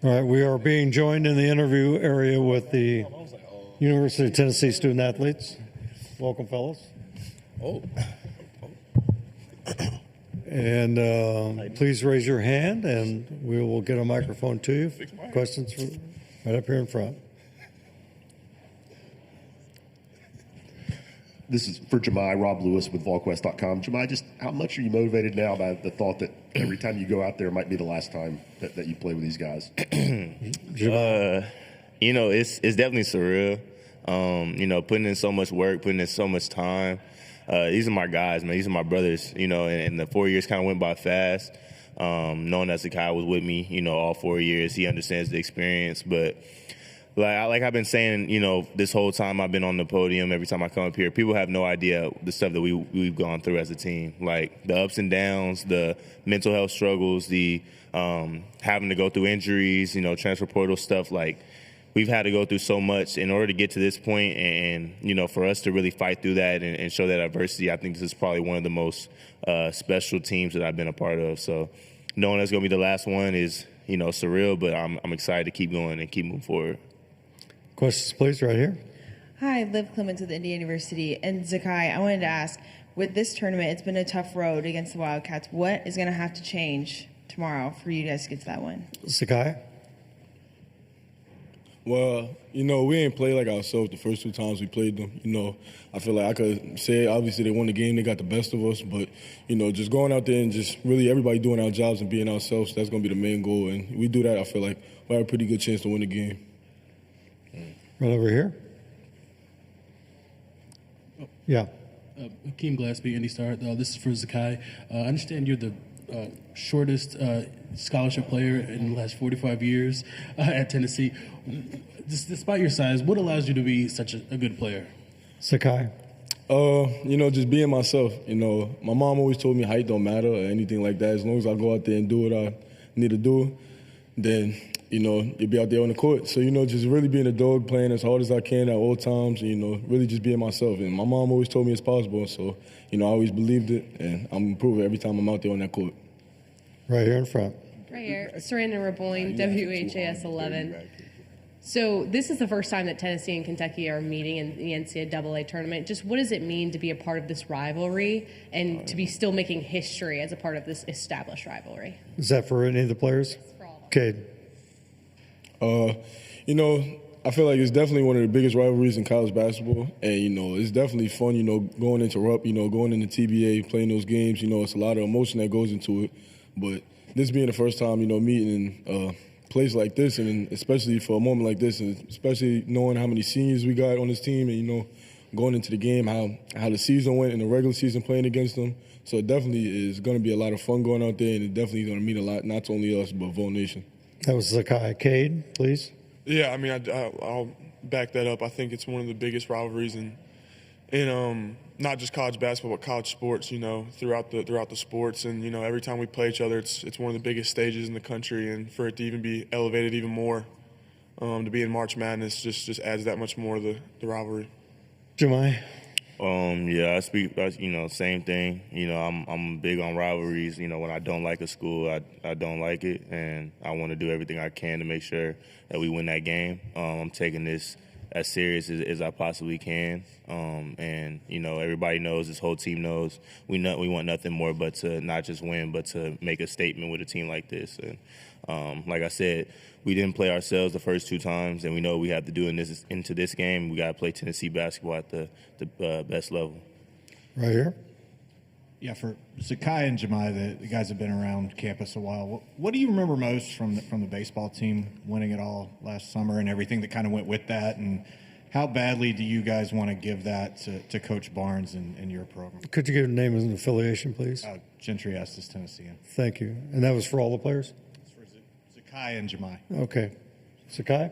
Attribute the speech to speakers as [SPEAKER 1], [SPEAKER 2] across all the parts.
[SPEAKER 1] All right, we are being joined in the interview area with the University of Tennessee student athletes. Welcome, fellas.
[SPEAKER 2] Oh.
[SPEAKER 1] And please raise your hand, and we will get a microphone to you. Questions right up here in front.
[SPEAKER 3] This is for Jemai, Rob Lewis with VolQuest.com. Jemai, just how much are you motivated now by the thought that every time you go out there might be the last time that you play with these guys?
[SPEAKER 2] It's definitely surreal. Putting in so much work, putting in so much time. These are my guys, man. These are my brothers, and the 4 years kind of went by fast. Knowing that Zakai was with me, all 4 years, he understands the experience. But like I've been saying, this whole time I've been on the podium, every time I come up here, people have no idea the stuff that we've gone through as a team. Like the ups and downs, the mental health struggles, the having to go through injuries, transfer portal stuff. Like we've had to go through so much in order to get to this point, and for us to really fight through that and show that adversity, I think this is probably one of the most special teams that I've been a part of. So knowing that's going to be the last one is, surreal, but I'm excited to keep going and keep moving forward.
[SPEAKER 1] Questions, please, right here.
[SPEAKER 4] Hi, Liv Clements with Indiana University. And Zakai, I wanted to ask, with this tournament, it's been a tough road against the Wildcats. What is going to have to change tomorrow for you guys to get to that win?
[SPEAKER 1] Zakai?
[SPEAKER 5] Well, we ain't played like ourselves the first two times we played them. I feel like I could say, obviously, they won the game. They got the best of us. But, just going out there and just really everybody doing our jobs and being ourselves, that's going to be the main goal. And we do that, I feel like we have a pretty good chance to win the game.
[SPEAKER 1] Right over here. Yeah.
[SPEAKER 6] Akeem Glassby, Indy Star. This is for Zakai. I understand you're the shortest scholarship player in the last 45 years at Tennessee. Despite your size, what allows you to be such a good player?
[SPEAKER 1] Zakai?
[SPEAKER 5] Just being myself. My mom always told me height don't matter or anything like that. As long as I go out there and do what I need to do, then you'll be out there on the court. So, just really being a dog, playing as hard as I can at all times, really just being myself. And my mom always told me it's possible. So, I always believed it, and I'm improving every time I'm out there on that court.
[SPEAKER 1] Right here in front.
[SPEAKER 7] Right here. Saranda Raboin, WHAS 11. So this is the first time that Tennessee and Kentucky are meeting in the NCAA tournament. Just what does it mean to be a part of this rivalry and to be still making history as a part of this established rivalry?
[SPEAKER 1] Is that for any of the players?
[SPEAKER 7] For all of them.
[SPEAKER 1] Cade?
[SPEAKER 5] I feel like it's definitely one of the biggest rivalries in college basketball. And, it's definitely fun, going into Rupp, going into TBA, playing those games. It's a lot of emotion that goes into it. But this being the first time, meeting in a place like this, and especially for a moment like this, and especially knowing how many seniors we got on this team and, going into the game, how the season went in the regular season playing against them. So it definitely is going to be a lot of fun going out there, and it definitely going to mean a lot, not only us, but Vol Nation.
[SPEAKER 1] That was Zakai. Cade, please.
[SPEAKER 8] Yeah, I'll back that up. I think it's one of the biggest rivalries in not just college basketball, but college sports. Throughout the sports, and every time we play each other, it's one of the biggest stages in the country, and for it to even be elevated even more, to be in March Madness just adds that much more to the rivalry.
[SPEAKER 1] Jemai?
[SPEAKER 2] I speak, same thing. I'm big on rivalries. When I don't like a school, I don't like it, and I want to do everything I can to make sure that we win that game. I'm taking this as serious as I possibly can, and everybody knows, this whole team knows, we want nothing more but to not just win, but to make a statement with a team like this. And like I said, we didn't play ourselves the first two times, and we know we have to do into this game. We got to play Tennessee basketball at the best level.
[SPEAKER 1] Right here.
[SPEAKER 9] Yeah, for Zakai and Jemai, the guys have been around campus a while. What do you remember most from the baseball team winning it all last summer and everything that kind of went with that? And how badly do you guys want to give that to Coach Barnes and your program?
[SPEAKER 1] Could you give a name and affiliation, please?
[SPEAKER 9] Gentry Estes, Tennessean.
[SPEAKER 1] Thank you. And that was for all the players?
[SPEAKER 9] It's for Zakai and Jemai.
[SPEAKER 1] Okay. Zakai?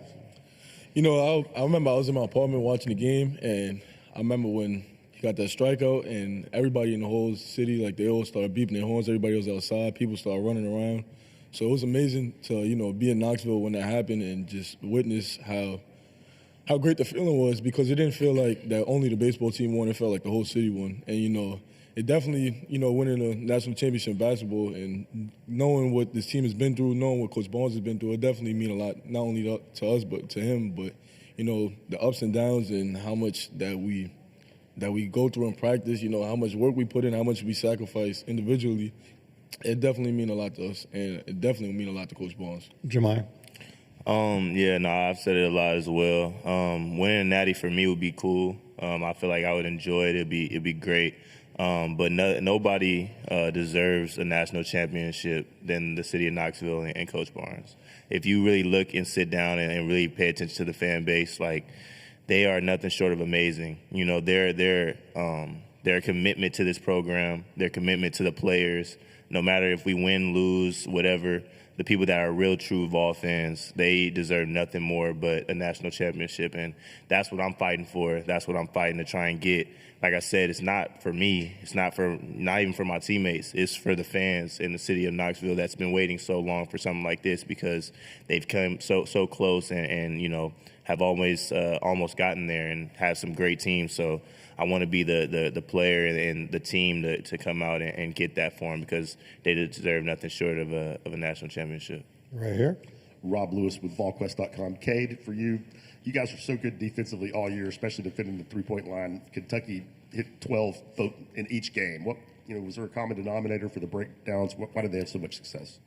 [SPEAKER 5] I remember I was in my apartment watching the game, and I remember when he got that strikeout, and everybody in the whole city, they all started beeping their horns. Everybody was outside. People started running around. So it was amazing to, be in Knoxville when that happened and just witness how great the feeling was, because it didn't feel like that only the baseball team won. It felt like the whole city won. And, it definitely, winning a national championship in basketball and knowing what this team has been through, knowing what Coach Barnes has been through, it definitely mean a lot, not only to us but to him. But the ups and downs and how much that we go through in practice, how much work we put in, how much we sacrifice individually, it definitely mean a lot to us, and it definitely mean a lot to Coach Barnes.
[SPEAKER 1] Jemiah?
[SPEAKER 2] I've said it a lot as well. Winning a natty for me would be cool. I feel like I would enjoy it. It'd be great. But nobody deserves a national championship than the city of Knoxville and Coach Barnes. If you really look and sit down and really pay attention to the fan base, like, they are nothing short of amazing. Their commitment to this program, their commitment to the players, no matter if we win, lose, whatever, the people that are real, true Vol fans, they deserve nothing more but a national championship. And that's what I'm fighting for. That's what I'm fighting to try and get. Like I said, it's not for me. It's not even for my teammates. It's for the fans in the city of Knoxville that's been waiting so long for something like this, because they've come so close and have always almost gotten there and have some great teams. So I want to be the player and the team to come out and get that for them, because they deserve nothing short of a national championship.
[SPEAKER 1] Right here.
[SPEAKER 3] Rob Lewis with VolQuest.com. Cade, for you guys are so good defensively all year, especially defending the three-point line. Kentucky hit 12 in each game. Was there a common denominator for the breakdowns? Why did they have so much success?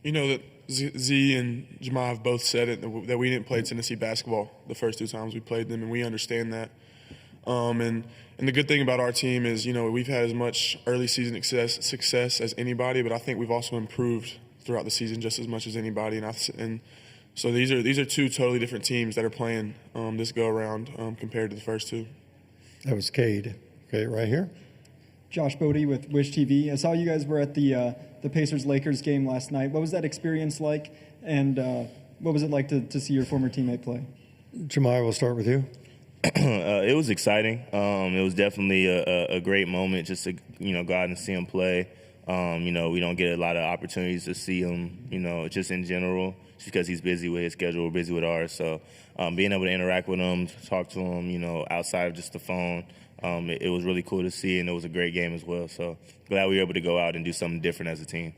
[SPEAKER 8] That Z and Jemiah have both said it, that we didn't play Tennessee basketball the first 2 times we played them, and we understand that. And the good thing about our team is, we've had as much early season success as anybody, but I think we've also improved throughout the season just as much as anybody. And so these are 2 totally different teams that are playing this go around compared to the first 2.
[SPEAKER 1] That was Cade. Okay, right here.
[SPEAKER 10] Josh Bodie with Wish TV. I saw you guys were at the Pacers-Lakers game last night. What was that experience like, and what was it like to see your former teammate play?
[SPEAKER 1] Jemiah, we'll start with you.
[SPEAKER 2] It was exciting. It was definitely a great moment just to go out and see him play. We don't get a lot of opportunities to see him, just in general, just because he's busy with his schedule, we're busy with ours. So being able to interact with him, talk to him, outside of just the phone, it was really cool to see, and it was a great game as well. So glad we were able to go out and do something different as a team.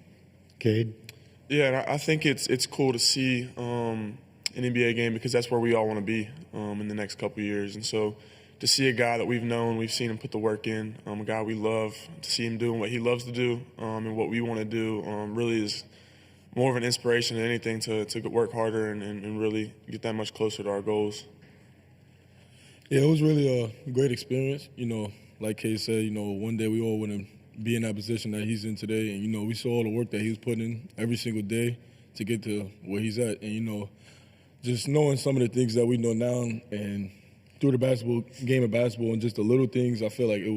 [SPEAKER 1] Cade?
[SPEAKER 8] Yeah, and I think it's cool to see an NBA game, because that's where we all want to be in the next couple of years. And so to see a guy that we've known, we've seen him put the work in, a guy we love, to see him doing what he loves to do and what we want to do really is more of an inspiration than anything to work harder and really get that much closer to our goals.
[SPEAKER 5] Yeah, it was really a great experience. Like Kay said, one day we all want to be in that position that he's in today. And, we saw all the work that he was putting in every single day to get to where he's at. And, just knowing some of the things that we know now and through the game of basketball and just the little things, I feel like it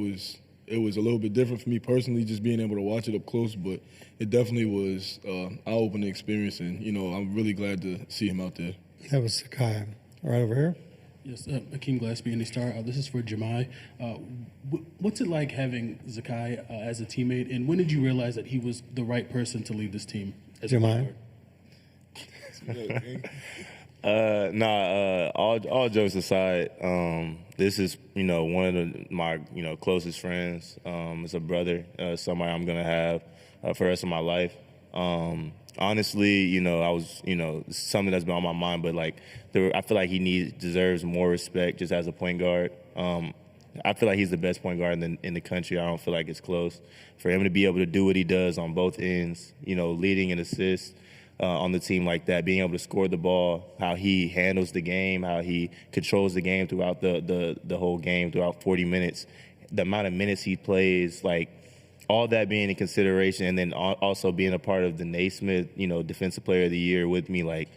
[SPEAKER 5] was a little bit different for me personally, just being able to watch it up close. But it definitely was an eye-opening experience. And, I'm really glad to see him out there.
[SPEAKER 1] That was Sakai. Right over here.
[SPEAKER 6] Yes, Akeem Gillespie, Indy Star. This is for Jemiah. What's it like having Zakai as a teammate, and when did you realize that he was the right person to lead this team?
[SPEAKER 1] Jemiah?
[SPEAKER 2] All jokes aside, this is, one of my, closest friends. It's a brother, somebody I'm going to have for the rest of my life. Honestly, I was, something that's been on my mind, but I feel like he deserves more respect just as a point guard. I feel like he's the best point guard in the country. I don't feel like it's close. For him to be able to do what he does on both ends, leading and assist on the team like that, being able to score the ball, how he handles the game, how he controls the game throughout the whole game, throughout 40 minutes, the amount of minutes he plays, all that being in consideration, and then also being a part of the Naismith, Defensive Player of the Year with me,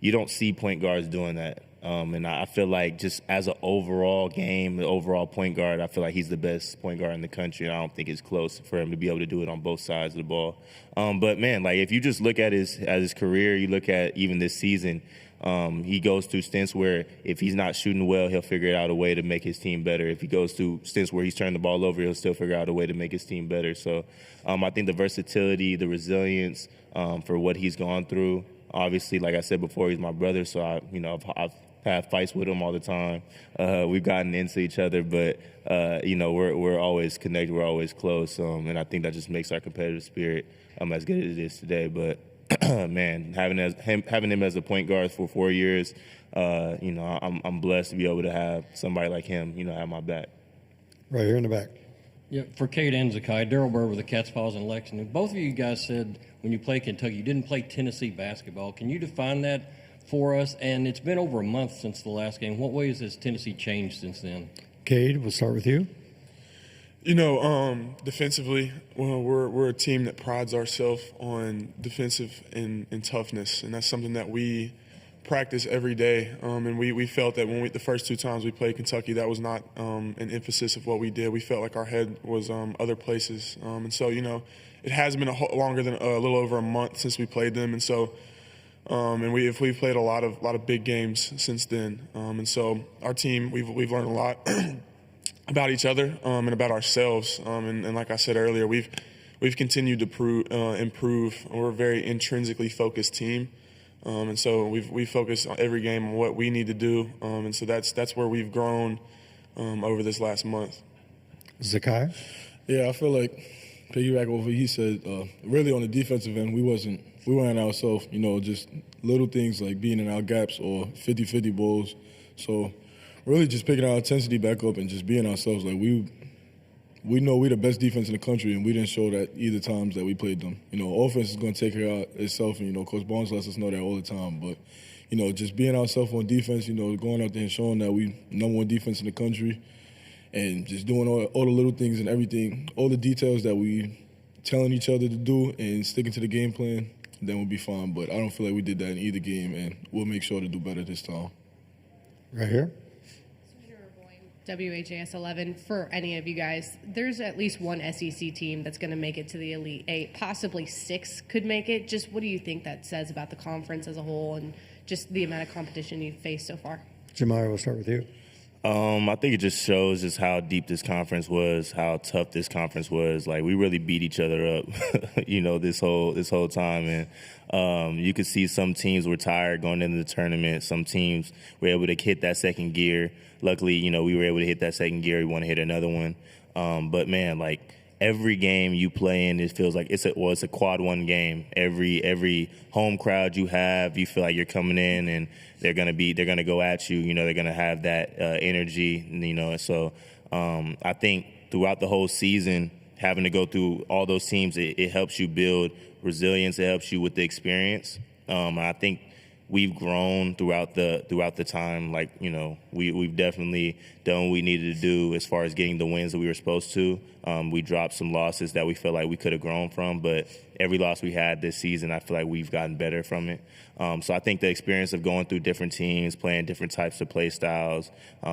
[SPEAKER 2] you don't see point guards doing that. And I feel like just as an overall game, the overall point guard, I feel like he's the best point guard in the country. I don't think it's close for him to be able to do it on both sides of the ball. But man, if you just look at his career, you look at even this season, he goes through stints where if he's not shooting well, he'll figure out a way to make his team better. If he goes through stints where he's turning the ball over, he'll still figure out a way to make his team better. So I think the versatility, the resilience for what he's gone through, obviously, like I said before, he's my brother, so I've have fights with him all the time. We've gotten into each other, but we're always connected. We're always close, and I think that just makes our competitive spirit as good as it is today. But man, having him as a point guard for 4 years, I'm blessed to be able to have somebody like him, have my back.
[SPEAKER 1] Right here in the back.
[SPEAKER 11] Yeah, for Cade and Zakai, Daryl Burr with the Cats Paws in Lexington. Both of you guys said when you played Kentucky, you didn't play Tennessee basketball. Can you define that for us? And it's been over a month since the last game. What ways has Tennessee changed since then?
[SPEAKER 1] Cade, we'll start with you.
[SPEAKER 8] Defensively, we're a team that prides ourselves on defensive and toughness, and that's something that we practice every day. And we felt that when the first 2 times we played Kentucky, that was not an emphasis of what we did. We felt like our head was other places. And so, it has been longer than a little over a month since we played them. And so, we've played a lot of big games since then. And so our team, we've learned a lot about each other and about ourselves. And like I said earlier, we've continued to improve. We're a very intrinsically focused team. And so we focus on every game on what we need to do. And so that's where we've grown over this last month.
[SPEAKER 1] Zakai?
[SPEAKER 5] Yeah, I feel like, piggyback over what he said, really on the defensive end, we weren't ourselves, just little things like being in our gaps or 50-50 balls. So really just picking our intensity back up and just being ourselves. Like we know we're the best defense in the country, and we didn't show that either times that we played them. Offense is going to take care of itself, and, Coach Barnes lets us know that all the time. But, just being ourselves on defense, going out there and showing that we number 1 defense in the country and just doing all the little things and everything, all the details that we telling each other to do and sticking to the game plan, then we'll be fine. But I don't feel like we did that in either game, and we'll make sure to do better this time.
[SPEAKER 1] Right here.
[SPEAKER 7] WHAS 11, for any of you guys, there's at least one SEC team that's going to make it to the Elite 8, possibly 6 could make it. Just what do you think that says about the conference as a whole and just the amount of competition you've faced so far?
[SPEAKER 1] Jemiah, we'll start with you.
[SPEAKER 2] I think it just shows just how deep this conference was, how tough this conference was. Like, we really beat each other up, this whole time. And you could see some teams were tired going into the tournament. Some teams were able to hit that second gear. Luckily, we were able to hit that second gear. We want to hit another one. But man, like, every game you play in, it feels like it's a quad 1 game. Every home crowd you have, you feel like you're coming in and they're gonna go at you. They're gonna have that energy. And so I think throughout the whole season, having to go through all those teams, it helps you build resilience. It helps you with the experience. I think we've grown throughout the time. Like, we've definitely done what we needed to do as far as getting the wins that we were supposed to. We dropped some losses that we felt like we could have grown from, but every loss we had this season, I feel like we've gotten better from it. So I think the experience of going through different teams, playing different types of play styles,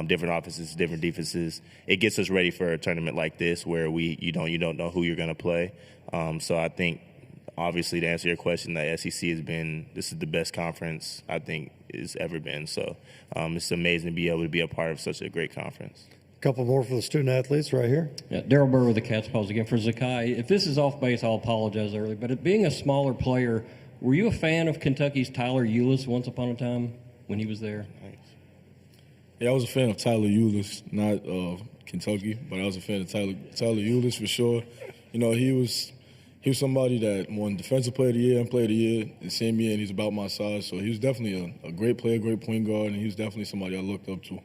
[SPEAKER 2] different offenses, different defenses, it gets us ready for a tournament like this where you don't know who you're going to play. So I think, obviously, to answer your question, the SEC this is the best conference I think it's ever been. So it's amazing to be able to be a part of such a great conference.
[SPEAKER 1] A couple more for the student athletes right here.
[SPEAKER 11] Yeah, Daryl Burr with the Cats Paws again. For Zakai, if this is off base, I'll apologize early, but being a smaller player, were you a fan of Kentucky's Tyler Eulis once upon a time when he was there?
[SPEAKER 5] Yeah, I was a fan of Tyler Eulis, not Kentucky, but I was a fan of Tyler Eulis for sure. He was somebody that won Defensive Player of the Year and Player of the Year the same year, and he's about my size. So he was definitely a great player, great point guard, and he was definitely somebody I looked up to.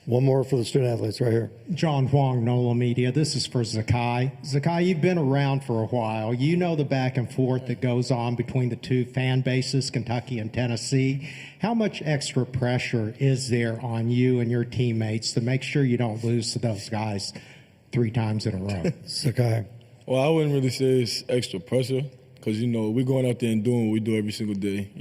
[SPEAKER 1] One more for the student athletes right here.
[SPEAKER 12] John Huang, NOLA Media. This is for Zakai. Zakai, you've been around for a while. You know the back and forth that goes on between the two fan bases, Kentucky and Tennessee. How much extra pressure is there on you and your teammates to make sure you don't lose to those guys 3 times in a row?
[SPEAKER 1] Zakai.
[SPEAKER 5] Well, I wouldn't really say it's extra pressure because, we're going out there and doing what we do every single day.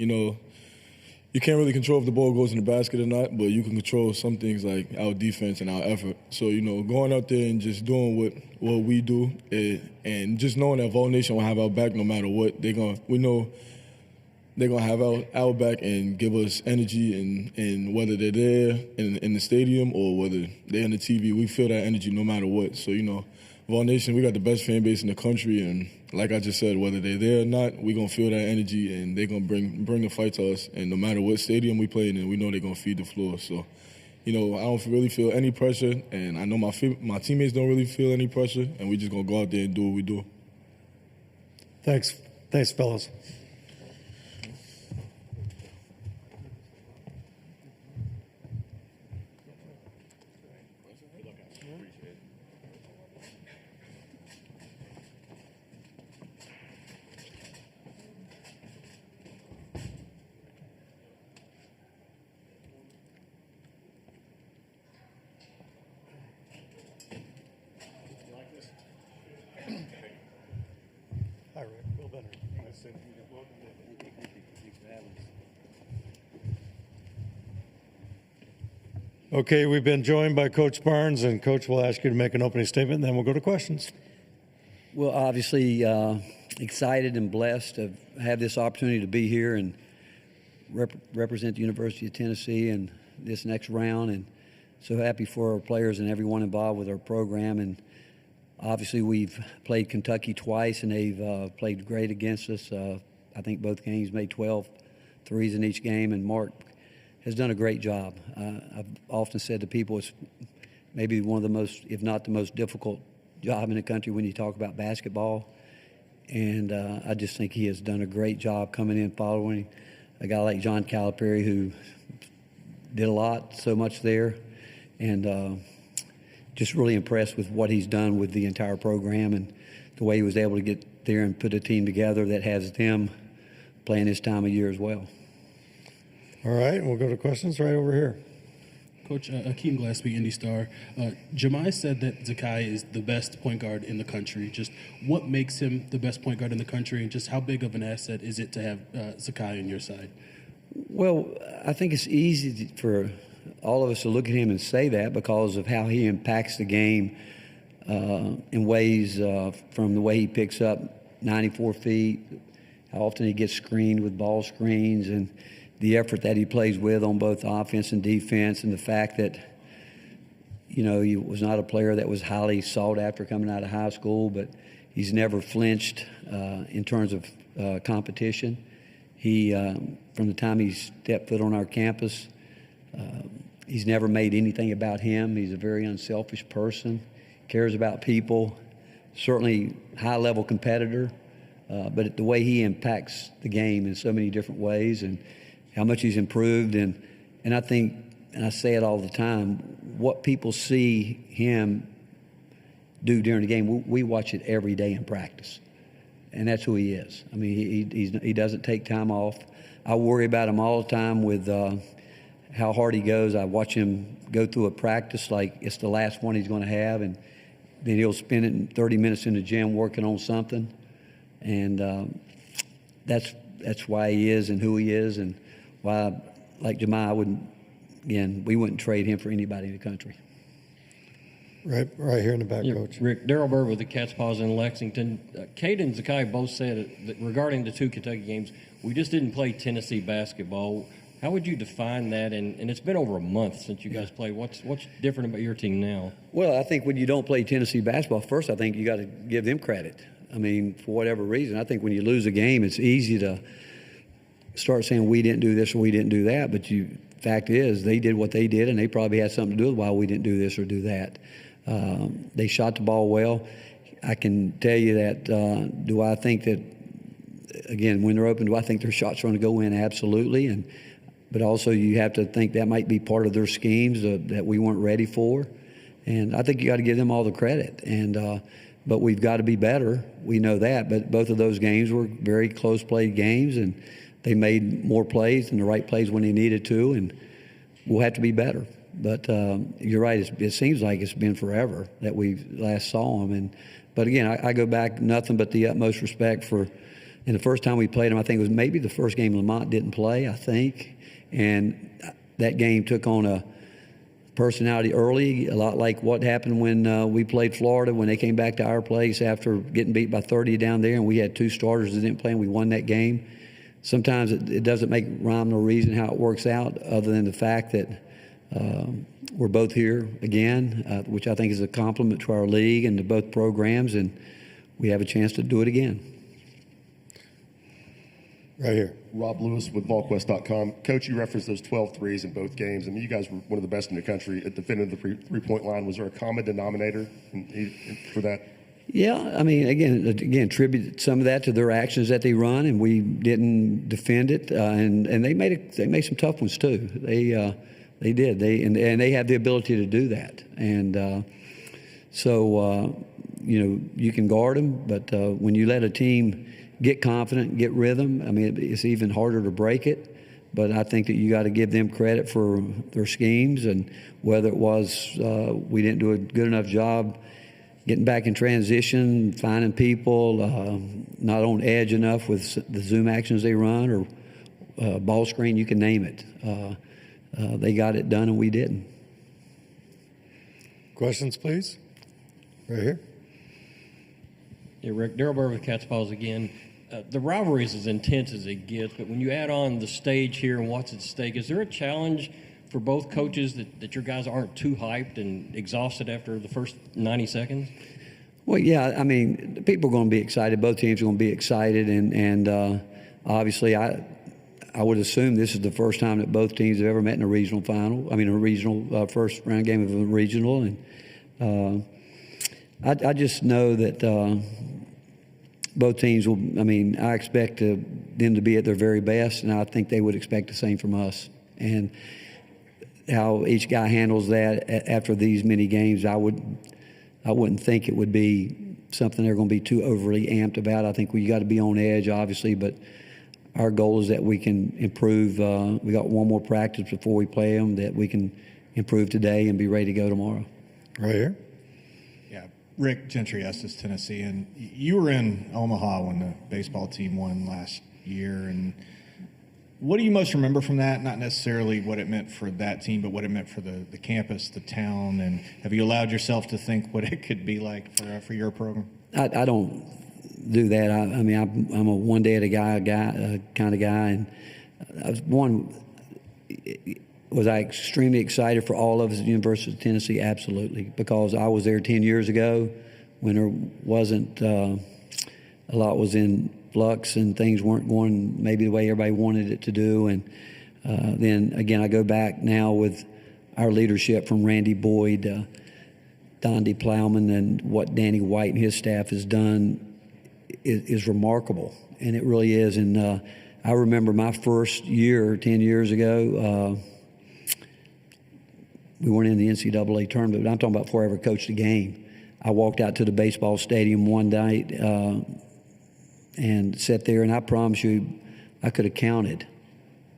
[SPEAKER 5] You can't really control if the ball goes in the basket or not, but you can control some things like our defense and our effort. So, going out there and just doing what we do and just knowing that Vol Nation will have our back no matter what, we know they're going to have our back and give us energy, and whether they're there in the stadium or whether they're in the TV, we feel that energy no matter what. So, of our nation. We got the best fan base in the country, and like I just said, whether they're there or not, we're going to feel that energy, and they're going to bring the fight to us. And no matter what stadium we play in, we know they're going to feed the floor. So, I don't really feel any pressure, and I know my teammates don't really feel any pressure, and we're just going to go out there and do what we do.
[SPEAKER 1] Thanks, fellas. Hi, Rick. Bill Benner. Okay, we've been joined by Coach Barnes, and Coach will ask you to make an opening statement, and then we'll go to questions.
[SPEAKER 13] Well, obviously excited and blessed to have this opportunity to be here and represent the University of Tennessee in this next round, and so happy for our players and everyone involved with our program. And obviously we've played Kentucky twice, and they've played great against us. I think both games made 12 threes in each game, and Mark has done a great job. I've often said to people it's maybe one of the most, if not the most difficult job in the country when you talk about basketball. And I just think he has done a great job coming in, following a guy like John Calipari, who did a lot, so much there. And just really impressed with what he's done with the entire program and the way he was able to get there and put a team together that has them playing this time of year as well.
[SPEAKER 1] All right, we'll go to questions right over here.
[SPEAKER 6] Coach, Akeem Gillespie, Indy Star. Jamai said that Zakai is the best point guard in the country. Just what makes him the best point guard in the country, and just how big of an asset is it to have Zakai on your side?
[SPEAKER 13] Well, I think it's easy for all of us to look at him and say that because of how he impacts the game in ways from the way he picks up 94 feet, how often he gets screened with ball screens, and the effort that he plays with on both offense and defense, and the fact that, he was not a player that was highly sought after coming out of high school, but he's never flinched in terms of competition. He, from the time he stepped foot on our campus, he's never made anything about him. He's a very unselfish person, cares about people, certainly high-level competitor, but the way he impacts the game in so many different ways and how much he's improved. And I think, and I say it all the time, what people see him do during the game, we watch it every day in practice. And that's who he is. I mean, he doesn't take time off. I worry about him all the time with how hard he goes. I watch him go through a practice like it's the last one he's going to have, and then he'll spend it in 30 minutes in the gym working on something. And that's why he is and who he is, and why, like Jamai, we wouldn't trade him for anybody in the country.
[SPEAKER 1] Right here in the back, Coach.
[SPEAKER 11] Rick, Darryl Bird with the Cats Paws in Lexington. Cade and Zakai both said that regarding the two Kentucky games, we just didn't play Tennessee basketball. How would you define that? And it's been over a month since you guys played. What's different about your team now?
[SPEAKER 13] Well, I think when you don't play Tennessee basketball, first I think you got to give them credit. I mean, for whatever reason, I think when you lose a game, it's easy to start saying we didn't do this or we didn't do that. But fact is, they did what they did, and they probably had something to do with why we didn't do this or do that. They shot the ball well. I can tell you that, do I think that, again, when they're open, do I think their shots are going to go in? Absolutely. But also you have to think that might be part of their schemes that we weren't ready for. And I think you got to give them all the credit. But we've got to be better. We know that. But both of those games were very close played games, and they made more plays and the right plays when they needed to, and we'll have to be better. But you're right. It seems like it's been forever that we last saw them. But again, I go back nothing but the utmost respect for. And the first time we played them, I think it was maybe the first game Lamont didn't play. I think, and that game took on a personality early, a lot like what happened when we played Florida when they came back to our place after getting beat by 30 down there, and we had two starters that didn't play, and we won that game. Sometimes it doesn't make rhyme nor reason how it works out, other than the fact that we're both here again, which I think is a compliment to our league and to both programs, and we have a chance to do it again.
[SPEAKER 1] Right here.
[SPEAKER 3] Rob Lewis with VolQuest.com. Coach, you referenced those 12 threes in both games. I mean, you guys were one of the best in the country at defending the three-point line. Was there a common denominator for that?
[SPEAKER 13] Yeah, I mean, again, attribute some of that to their actions that they run, and we didn't defend it, and they made some tough ones too. They did. And they have the ability to do that, and so you can guard them, but when you let a team get confident, get rhythm, I mean, it's even harder to break it. But I think that you got to give them credit for their schemes, and whether it was we didn't do a good enough job getting back in transition, finding people, not on edge enough with the zoom actions they run, or ball screen, you can name it. They got it done and we didn't.
[SPEAKER 1] Questions, please? Right here.
[SPEAKER 11] Yeah, Rick, Daryl Burr with Cats Paws again. The rivalry is as intense as it gets, but when you add on the stage here and what's at stake, is there a challenge for both coaches that your guys aren't too hyped and exhausted after the first 90 seconds?
[SPEAKER 13] Well, yeah, I mean, people are going to be excited. Both teams are going to be excited, and obviously I would assume this is the first time that both teams have ever met in a regional final. I mean, a regional first round game of a regional, and I just know that both teams will. I mean, I expect them to be at their very best, and I think they would expect the same from us. And how each guy handles that after these many games, I wouldn't think it would be something they're going to be too overly amped about. I think we got to be on edge, obviously, but our goal is that we can improve. We got one more practice before we play them, that we can improve today and be ready to go tomorrow.
[SPEAKER 1] Right here.
[SPEAKER 9] Yeah, Rick Gentry, Estes, Tennessee, and you were in Omaha when the baseball team won last year, and what do you most remember from that? Not necessarily what it meant for that team, but what it meant for the campus, the town, and have you allowed yourself to think what it could be like for your program? I
[SPEAKER 13] don't do that. I mean, I'm a one day at a guy kind of guy, and was I extremely excited for all of us at the University of Tennessee? Absolutely, because I was there 10 years ago when there wasn't a lot was in flux and things weren't going maybe the way everybody wanted it to do. And then again, I go back now with our leadership from Randy Boyd, Donde Plowman, and what Danny White and his staff has done is remarkable, and it really is. And I remember my first year 10 years ago, we weren't in the NCAA tournament, but I'm talking about before I ever coached a game. I walked out to the baseball stadium one night and sat there, and I promise you I could have counted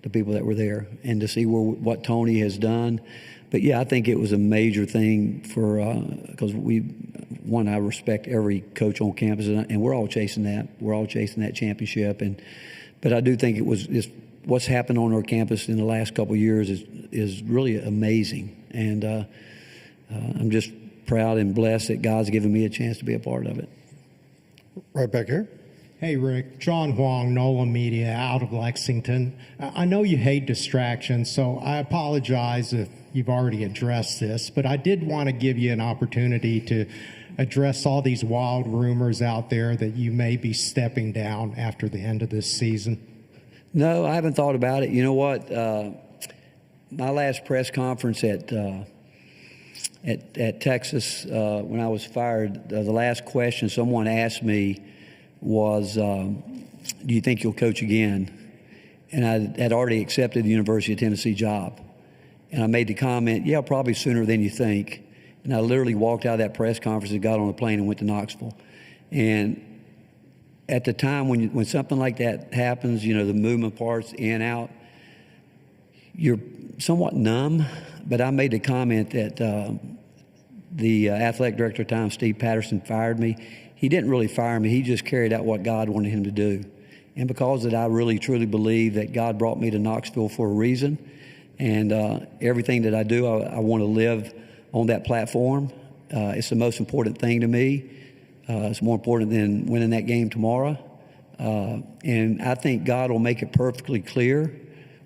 [SPEAKER 13] the people that were there, and to see what Tony has done. But yeah, I think it was a major thing for because I respect every coach on campus, and we're all chasing that. We're all chasing that championship, but I do think what's happened on our campus in the last couple of years is really amazing, and I'm just proud and blessed that God's given me a chance to be a part of it.
[SPEAKER 1] Right back here.
[SPEAKER 12] Hey, Rick. John Huang, NOLA Media, out of Lexington. I know you hate distractions, so I apologize if you've already addressed this, but I did want to give you an opportunity to address all these wild rumors out there that you may be stepping down after the end of this season.
[SPEAKER 13] No, I haven't thought about it. You know what? My last press conference at Texas when I was fired, the last question someone asked me was, do you think you'll coach again? And I had already accepted the University of Tennessee job. And I made the comment, yeah, probably sooner than you think. And I literally walked out of that press conference and got on a plane and went to Knoxville. And at the time when something like that happens, the movement parts in, out, you're somewhat numb. But I made the comment that the athletic director at the time, Steve Patterson, fired me. He didn't really fire me. He just carried out what God wanted him to do. And because of that, I really, truly believe that God brought me to Knoxville for a reason. And everything that I do, I want to live on that platform. It's the most important thing to me. It's more important than winning that game tomorrow. And I think God will make it perfectly clear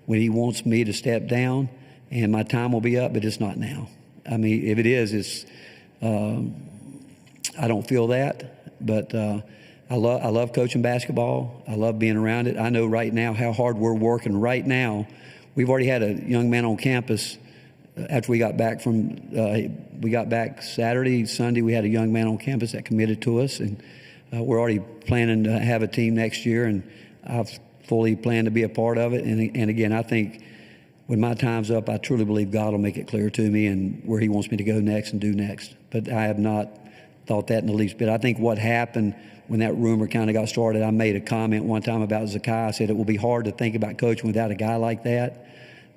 [SPEAKER 13] when he wants me to step down. and my time will be up, but it's not now. I mean, if it is, it's I don't feel that, but I love coaching basketball. I love being around it. I know right now how hard we're working right now. We've already had a young man on campus after we got back Saturday, Sunday. We had a young man on campus that committed to us, and we're already planning to have a team next year, and I've fully planned to be a part of it. And again, I think when my time's up, I truly believe God will make it clear to me and where He wants me to go next and do next. But I have not thought that in the least bit. I think what happened when that rumor kind of got started, I made a comment one time about Zakai. I said it will be hard to think about coaching without a guy like that.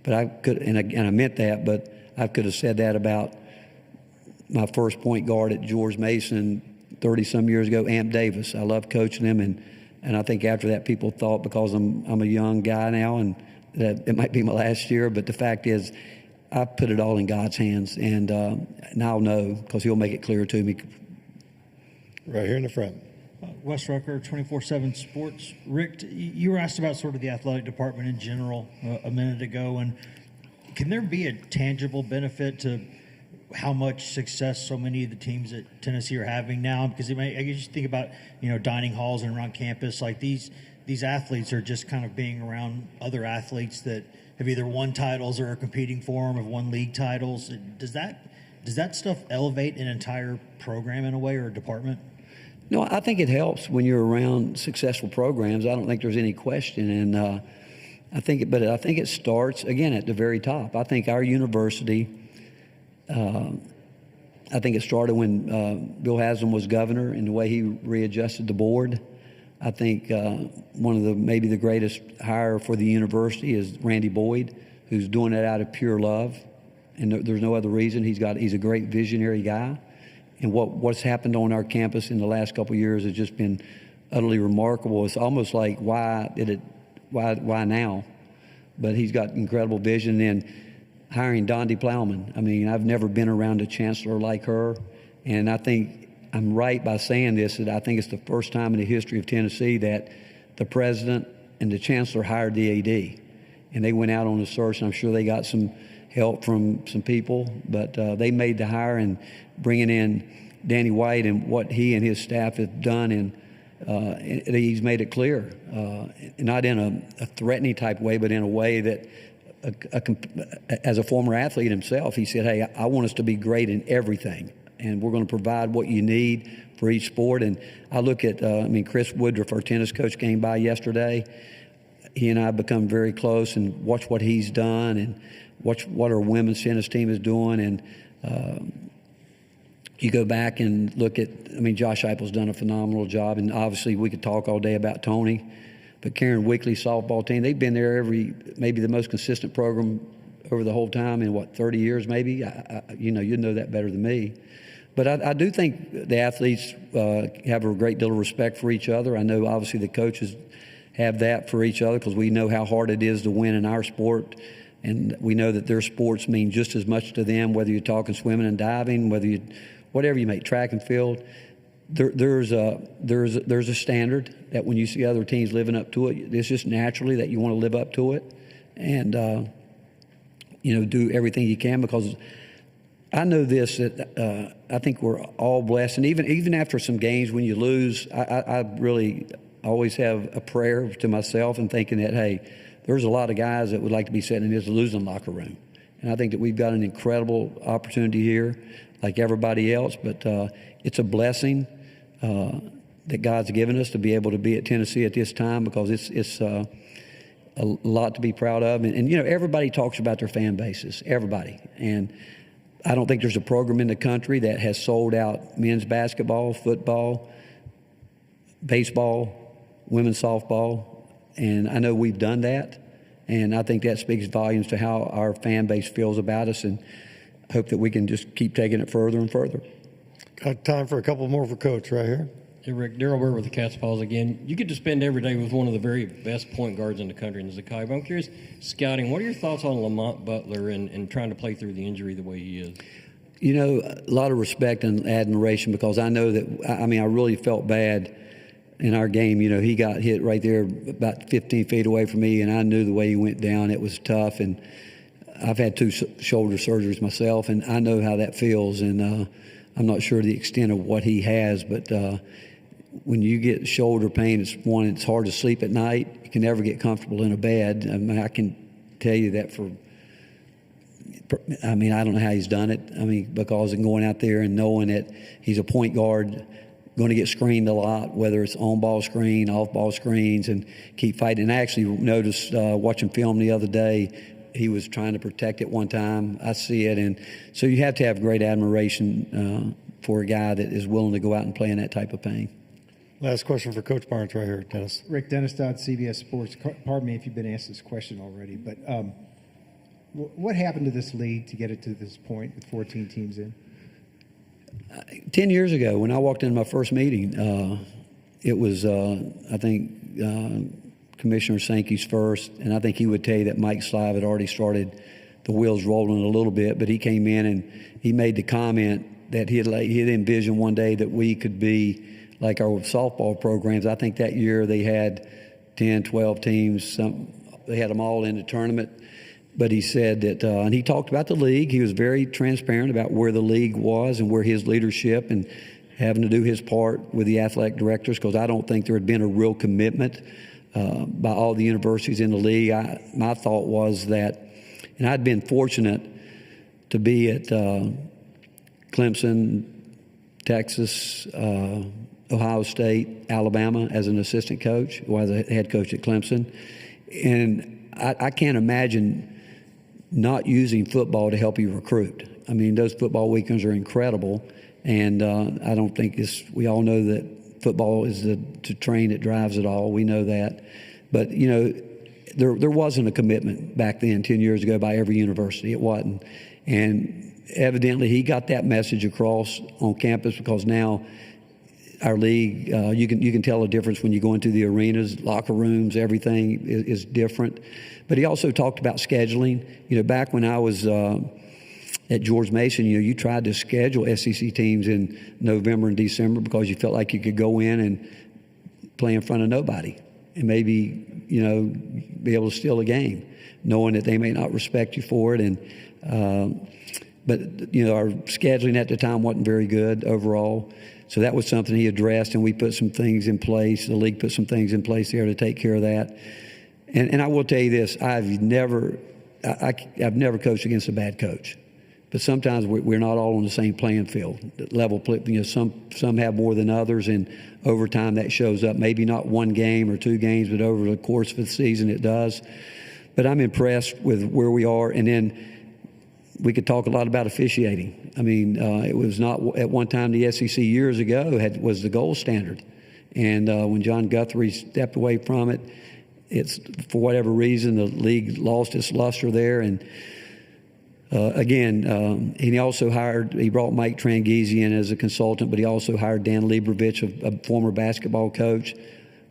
[SPEAKER 13] But I could, and I meant that, but I could have said that about my first point guard at George Mason 30-some years ago, Amp Davis. I loved coaching him, and I think after that people thought because I'm a young guy now and that it might be my last year, but the fact is I put it all in God's hands, and I'll know because He'll make it clear to me.
[SPEAKER 1] Right here in the front.
[SPEAKER 14] Wes Rucker, 24/7 Sports. Rick, you were asked about sort of the athletic department in general a minute ago, and can there be a tangible benefit to how much success so many of the teams at Tennessee are having now? Because I guess you think about dining halls and around campus, like these athletes are just kind of being around other athletes that have either won titles or are competing for them, have won league titles. Does that stuff elevate an entire program in a way or a department?
[SPEAKER 13] No, I think it helps when you're around successful programs. I don't think there's any question, and I think it starts again at the very top. I think our university. I think it started when Bill Haslam was governor and the way he readjusted the board. I think one of maybe the greatest hire for the university is Randy Boyd, who's doing it out of pure love, and there's no other reason. He's a great visionary guy. And what's happened on our campus in the last couple of years has just been utterly remarkable. It's almost like why now? But he's got incredible vision. And hiring Dondi Plowman, I mean, I've never been around a chancellor like her. And I think I'm right by saying this, that I think it's the first time in the history of Tennessee that the president and the chancellor hired the AD. And they went out on a search, and I'm sure they got some help from some people, but they made the hire, and bringing in Danny White and what he and his staff have done, and he's made it clear, not in a threatening type way, but in a way that, as a former athlete himself, he said, hey, I want us to be great in everything, and we're going to provide what you need for each sport. And I look at, Chris Woodruff, our tennis coach, came by yesterday. He and I have become very close, and watch what he's done and watch what our women's tennis team is doing. And you go back and look at, Josh Heupel's done a phenomenal job, and obviously we could talk all day about Tony, but Karen Weekly's softball team, they've been there maybe the most consistent program over the whole time in 30 years maybe. You'd know that better than me. But I do think the athletes have a great deal of respect for each other. I know obviously the coaches have that for each other because we know how hard it is to win in our sport, and we know that their sports mean just as much to them, whether you're talking swimming and diving, whatever you make, track and field. There's a standard that when you see other teams living up to it, it's just naturally that you want to live up to it, and do everything you can, because I know this, that I think we're all blessed, and even after some games when you lose, I really always have a prayer to myself and thinking that, hey, there's a lot of guys that would like to be sitting in this losing locker room. And I think that we've got an incredible opportunity here, like everybody else, but it's a blessing that God's given us to be able to be at Tennessee at this time, because it's a lot to be proud of. And everybody talks about their fan bases, everybody. And I don't think there's a program in the country that has sold out men's basketball, football, baseball, women's softball, and I know we've done that, and I think that speaks volumes to how our fan base feels about us, and hope that we can just keep taking it further and further.
[SPEAKER 1] Got time for a couple more for Coach right here.
[SPEAKER 11] Hey, Rick, Darryl Burr with the Cat's Paws again. You get to spend every day with one of the very best point guards in the country, in Zakai. But I'm curious, scouting, what are your thoughts on Lamont Butler and trying to play through the injury the way he is?
[SPEAKER 13] A lot of respect and admiration, because I know that, I really felt bad in our game. He got hit right there about 15 feet away from me, and I knew the way he went down. It was tough, and I've had 2 shoulder surgeries myself, and I know how that feels. And I'm not sure the extent of what he has, but when you get shoulder pain, it's hard to sleep at night. You can never get comfortable in a bed. I mean, I can tell you that I don't know how he's done it. I mean, because of going out there and knowing that he's a point guard, going to get screened a lot, whether it's on-ball screen, off-ball screens, and keep fighting. And I actually noticed watching film the other day, he was trying to protect it one time. I see it. And so you have to have great admiration for a guy that is willing to go out and play in that type of pain.
[SPEAKER 1] Last question for Coach Barnes right here, Dennis.
[SPEAKER 15] Rick, Dennis Dodd, CBS Sports. Pardon me if you've been asked this question already, but what happened to this league to get it to this point with 14 teams in?
[SPEAKER 13] 10 years ago, when I walked into my first meeting, it was, I think, Commissioner Sankey's first, and I think he would tell you that Mike Slive had already started the wheels rolling a little bit, but he came in and he made the comment that he had envisioned one day that we could be like our softball programs. I think that year they had 10, 12 teams. They had them all in the tournament. But he said that, and he talked about the league. He was very transparent about where the league was and where his leadership and having to do his part with the athletic directors, because I don't think there had been a real commitment by all the universities in the league. My thought was that, and I'd been fortunate to be at Clemson, Texas, Ohio State, Alabama as an assistant coach, or as a head coach at Clemson. And I can't imagine not using football to help you recruit. I mean, those football weekends are incredible. And I don't think we all know that football is the train that drives it all. We know that. But, you know, there wasn't a commitment back then, 10 years ago, by every university. It wasn't. And evidently he got that message across on campus, because now our league, you can tell a difference when you go into the arenas, locker rooms, everything is different. But he also talked about scheduling. You know, back when I was at George Mason, you know, you tried to schedule SEC teams in November and December because you felt like you could go in and play in front of nobody and maybe, you know, be able to steal a game, knowing that they may not respect you for it. And but, you know, our scheduling at the time wasn't very good overall. So that was something he addressed, and we put some things in place. The league put some things in place there to take care of that. And I will tell you this: I've never coached against a bad coach, but sometimes we're not all on the same playing field. Level, you know, some have more than others, and over time that shows up. Maybe not one game or 2 games, but over the course of the season it does. But I'm impressed with where we are, and then we could talk a lot about officiating. I mean, it was not at one time the SEC years ago was the gold standard, and when John Guthrie stepped away from it, it's for whatever reason the league lost its luster there. And again, he also brought Mike Tranghese in as a consultant, but he also hired Dan Leibovich, a former basketball coach.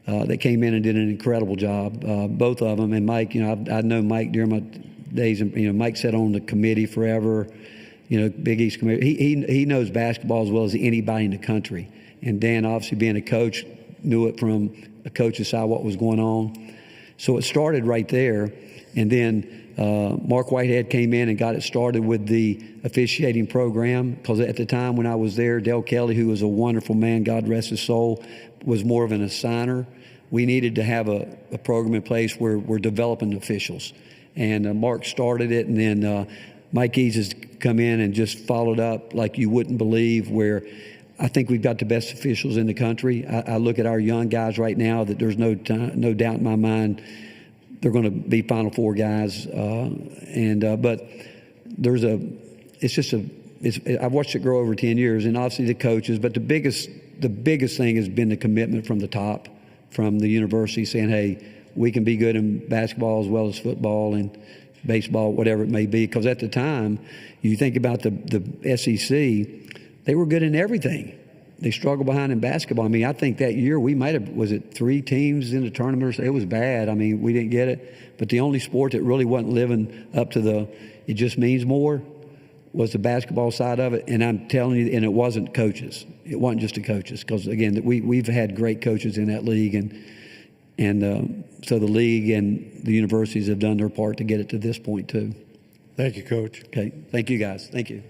[SPEAKER 13] That came in and did an incredible job, both of them. And Mike, you know, I've known Mike during my days, and you know, Mike sat on the committee forever, you know, Big East committee. He knows basketball as well as anybody in the country. And Dan, obviously being a coach, knew it from a coach's side what was going on. So it started right there, and then Mark Whitehead came in and got it started with the officiating program, because at the time when I was there, Dale Kelly, who was a wonderful man, God rest his soul, was more of an assigner. We needed to have a program in place where we're developing officials. And Mark started it, and then Mike Eads has come in and just followed up like you wouldn't believe, where I think we've got the best officials in the country. I look at our young guys right now that there's no doubt in my mind they're going to be Final Four guys. But I've watched it grow over 10 years, and obviously the coaches. But the biggest thing has been the commitment from the top, from the university, saying, hey, we can be good in basketball as well as football and baseball, whatever it may be. Because at the time, you think about the SEC, they were good in everything. They struggled behind in basketball. I mean, I think that year we might have, was it 3 teams in the tournament? It was bad. I mean, we didn't get it. But the only sport that really wasn't living up to it just means more was the basketball side of it. And I'm telling you, and it wasn't coaches. It wasn't just the coaches. Because, again, we've had great coaches in that league. And so the league and the universities have done their part to get it to this point, too.
[SPEAKER 1] Thank you, Coach.
[SPEAKER 13] Okay. Thank you, guys. Thank you.